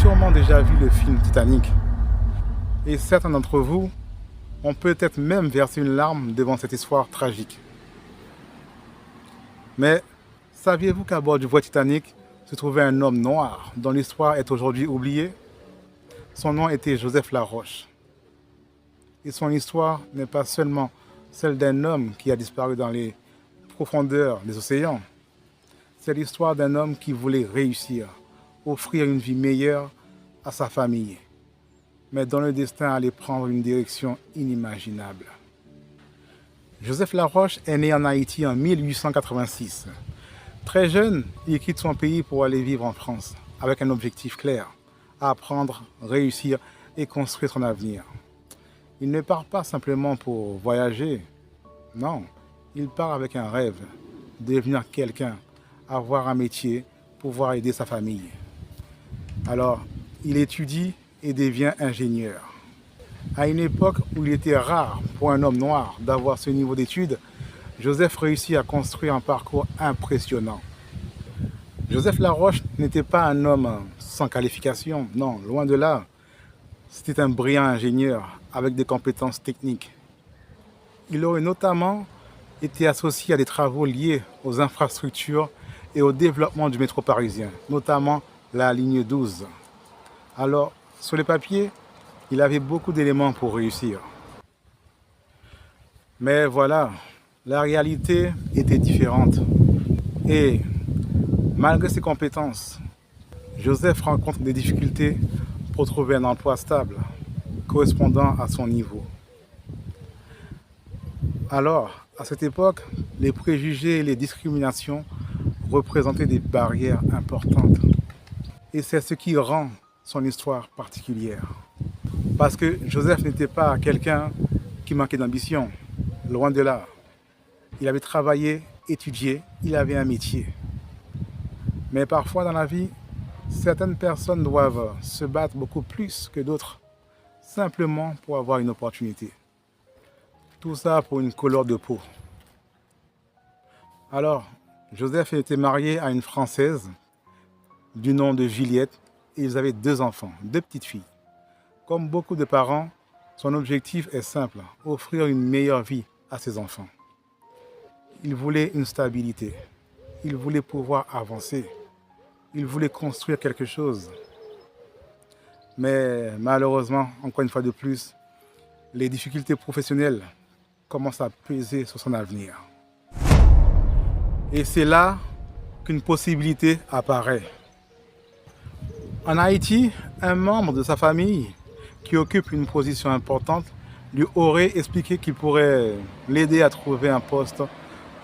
sûrement déjà vu le film Titanic. Et certains d'entre vous ont peut-être même versé une larme devant cette histoire tragique. Mais saviez-vous qu'à bord du voilier Titanic se trouvait un homme noir dont l'histoire est aujourd'hui oubliée? Son nom était Joseph Laroche. Et son histoire n'est pas seulement celle d'un homme qui a disparu dans les profondeurs des océans. C'est l'histoire d'un homme qui voulait réussir, offrir une vie meilleure à sa famille, mais dont le destin allait prendre une direction inimaginable. Joseph Laroche est né en Haïti en 1886. Très jeune, il quitte son pays pour aller vivre en France, avec un objectif clair: apprendre, réussir et construire son avenir. Il ne part pas simplement pour voyager, non, il part avec un rêve: devenir quelqu'un, avoir un métier, pouvoir aider sa famille. Alors, il étudie et devient ingénieur. À une époque où il était rare pour un homme noir d'avoir ce niveau d'études, Joseph réussit à construire un parcours impressionnant. Joseph Laroche n'était pas un homme sans qualification, non, loin de là. C'était un brillant ingénieur avec des compétences techniques. Il aurait notamment été associé à des travaux liés aux infrastructures et au développement du métro parisien, notamment la ligne 12. Alors, sur les papiers, il avait beaucoup d'éléments pour réussir. Mais voilà, la réalité était différente. Et malgré ses compétences, Joseph rencontre des difficultés pour trouver un emploi stable, correspondant à son niveau. Alors, à cette époque, les préjugés et les discriminations représentaient des barrières importantes. Et c'est ce qui rend son histoire particulière. Parce que Joseph n'était pas quelqu'un qui manquait d'ambition, loin de là. Il avait travaillé, étudié, il avait un métier. Mais parfois dans la vie, certaines personnes doivent se battre beaucoup plus que d'autres, simplement pour avoir une opportunité. Tout ça pour une couleur de peau. Alors, Joseph était marié à une Française du nom de Juliette et ils avaient 2 enfants, 2 petites filles. Comme beaucoup de parents, son objectif est simple: offrir une meilleure vie à ses enfants. Il voulait une stabilité, il voulait pouvoir avancer, il voulait construire quelque chose. Mais malheureusement, encore une fois de plus, les difficultés professionnelles commencent à peser sur son avenir. Et c'est là qu'une possibilité apparaît. En Haïti, un membre de sa famille qui occupe une position importante lui aurait expliqué qu'il pourrait l'aider à trouver un poste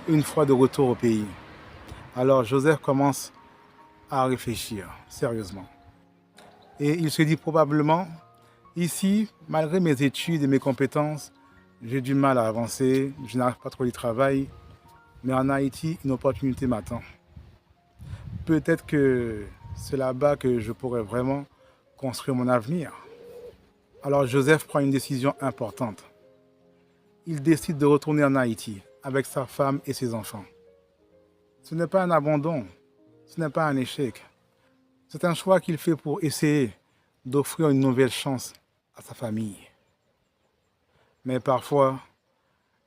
une fois de retour au pays. Alors Joseph commence à réfléchir sérieusement. Et il se dit probablement: ici, malgré mes études et mes compétences, j'ai du mal à avancer, je n'arrive pas trop du travail, mais en Haïti, une opportunité m'attend. Peut-être que c'est là-bas que je pourrais vraiment construire mon avenir. Alors Joseph prend une décision importante. Il décide de retourner en Haïti avec sa femme et ses enfants. Ce n'est pas un abandon, ce n'est pas un échec. C'est un choix qu'il fait pour essayer d'offrir une nouvelle chance à sa famille. Mais parfois,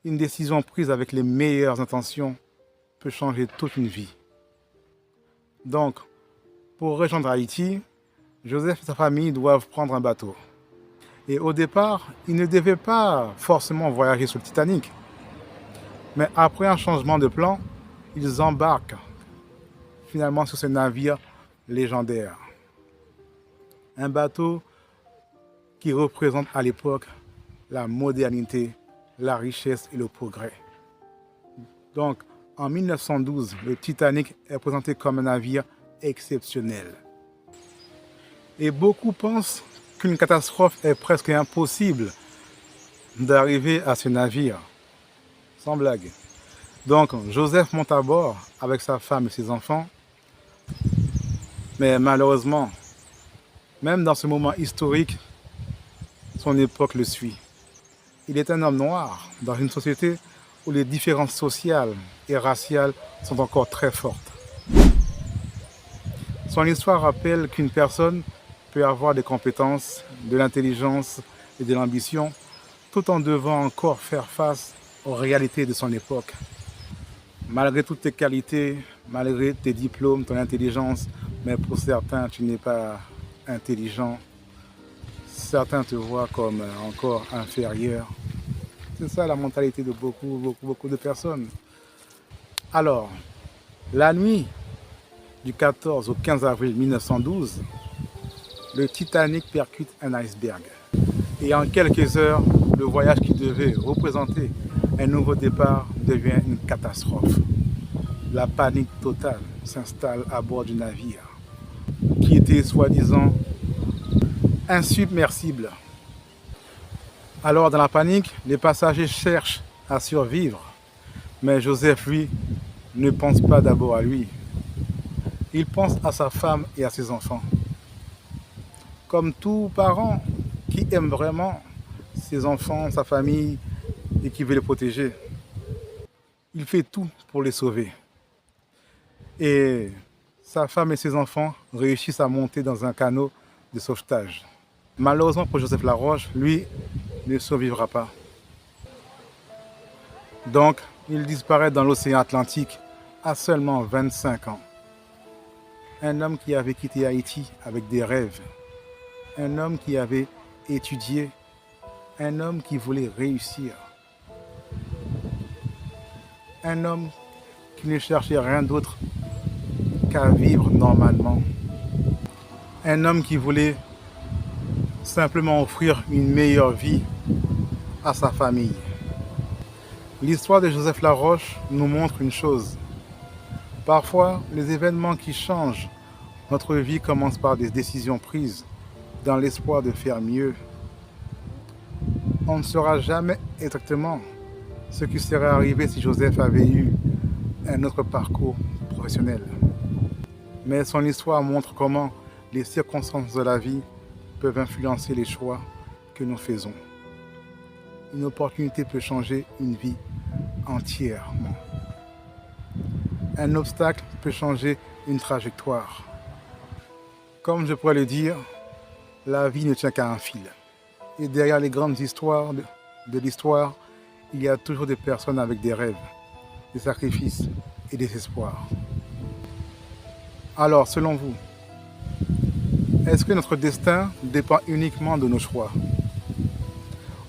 une décision prise avec les meilleures intentions peut changer toute une vie. Donc, pour rejoindre Haïti, Joseph et sa famille doivent prendre un bateau. Et au départ, ils ne devaient pas forcément voyager sur le Titanic. Mais après un changement de plan, ils embarquent finalement sur ce navire légendaire. Un bateau qui représente à l'époque la modernité, la richesse et le progrès. Donc, en 1912, le Titanic est présenté comme un navire exceptionnel. Et beaucoup pensent qu'une catastrophe est presque impossible d'arriver à ce navire. Sans blague. Donc, Joseph monte à bord avec sa femme et ses enfants. Mais malheureusement, même dans ce moment historique, son époque le suit. Il est un homme noir dans une société où les différences sociales et raciales sont encore très fortes. Son histoire rappelle qu'une personne peut avoir des compétences, de l'intelligence et de l'ambition, tout en devant encore faire face aux réalités de son époque. Malgré toutes tes qualités, malgré tes diplômes, ton intelligence, mais pour certains, tu n'es pas intelligent. Certains te voient comme encore inférieur. C'est ça la mentalité de beaucoup de personnes. Alors, la nuit du 14 au 15 avril 1912, le Titanic percute un iceberg. Et en quelques heures, le voyage qui devait représenter un nouveau départ devient une catastrophe. La panique totale s'installe à bord du navire, qui était soi-disant insubmersible. Alors dans la panique, les passagers cherchent à survivre, mais Joseph, lui, ne pense pas d'abord à lui. Il pense à sa femme et à ses enfants. Comme tout parent qui aime vraiment ses enfants, sa famille et qui veut les protéger, il fait tout pour les sauver. Et sa femme et ses enfants réussissent à monter dans un canot de sauvetage. Malheureusement pour Joseph Laroche, lui ne survivra pas. Donc, il disparaît dans l'océan Atlantique à seulement 25 ans. Un homme qui avait quitté Haïti avec des rêves. Un homme qui avait étudié. Un homme qui voulait réussir. Un homme qui ne cherchait rien d'autre qu'à vivre normalement. Un homme qui voulait simplement offrir une meilleure vie à sa famille. L'histoire de Joseph Laroche nous montre une chose. Parfois, les événements qui changent notre vie commencent par des décisions prises dans l'espoir de faire mieux. On ne saura jamais exactement ce qui serait arrivé si Joseph avait eu un autre parcours professionnel. Mais son histoire montre comment les circonstances de la vie peuvent influencer les choix que nous faisons. Une opportunité peut changer une vie entièrement. Un obstacle peut changer une trajectoire. Comme je pourrais le dire, la vie ne tient qu'à un fil. Et derrière les grandes histoires de l'histoire, il y a toujours des personnes avec des rêves, des sacrifices et des espoirs. Alors, selon vous, est-ce que notre destin dépend uniquement de nos choix?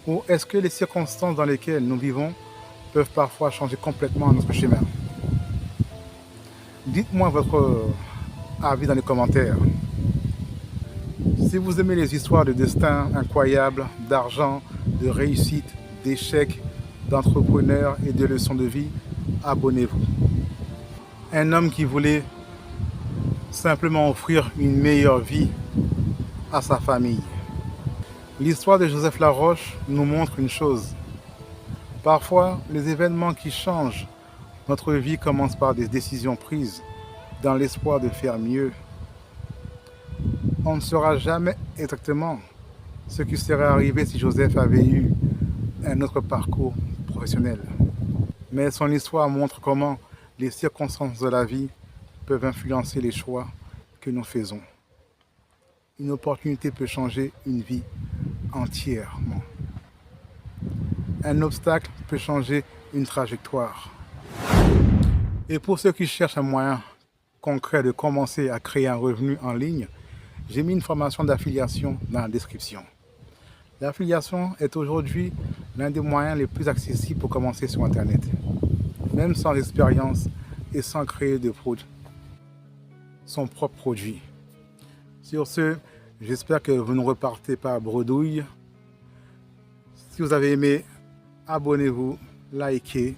Ou est-ce que les circonstances dans lesquelles nous vivons peuvent parfois changer complètement notre chemin? Dites-moi votre avis dans les commentaires. Si vous aimez les histoires de destin incroyables, d'argent, de réussite, d'échecs, d'entrepreneurs et de leçons de vie, abonnez-vous. Un homme qui voulait simplement offrir une meilleure vie à sa famille. L'histoire de Joseph Laroche nous montre une chose. Parfois, les événements qui changent notre vie commencent par des décisions prises dans l'espoir de faire mieux. On ne saura jamais exactement ce qui serait arrivé si Joseph avait eu un autre parcours professionnel. Mais son histoire montre comment les circonstances de la vie peuvent influencer les choix que nous faisons. Une opportunité peut changer une vie entièrement. Un obstacle peut changer une trajectoire. Et pour ceux qui cherchent un moyen concret de commencer à créer un revenu en ligne, j'ai mis une formation d'affiliation dans la description. L'affiliation est aujourd'hui l'un des moyens les plus accessibles pour commencer sur Internet, même sans expérience et sans créer son propre produit. Sur ce, j'espère que vous ne repartez pas à bredouille. Si vous avez aimé, abonnez-vous, likez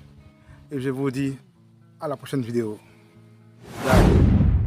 et je vous dis à la prochaine vidéo. Bye.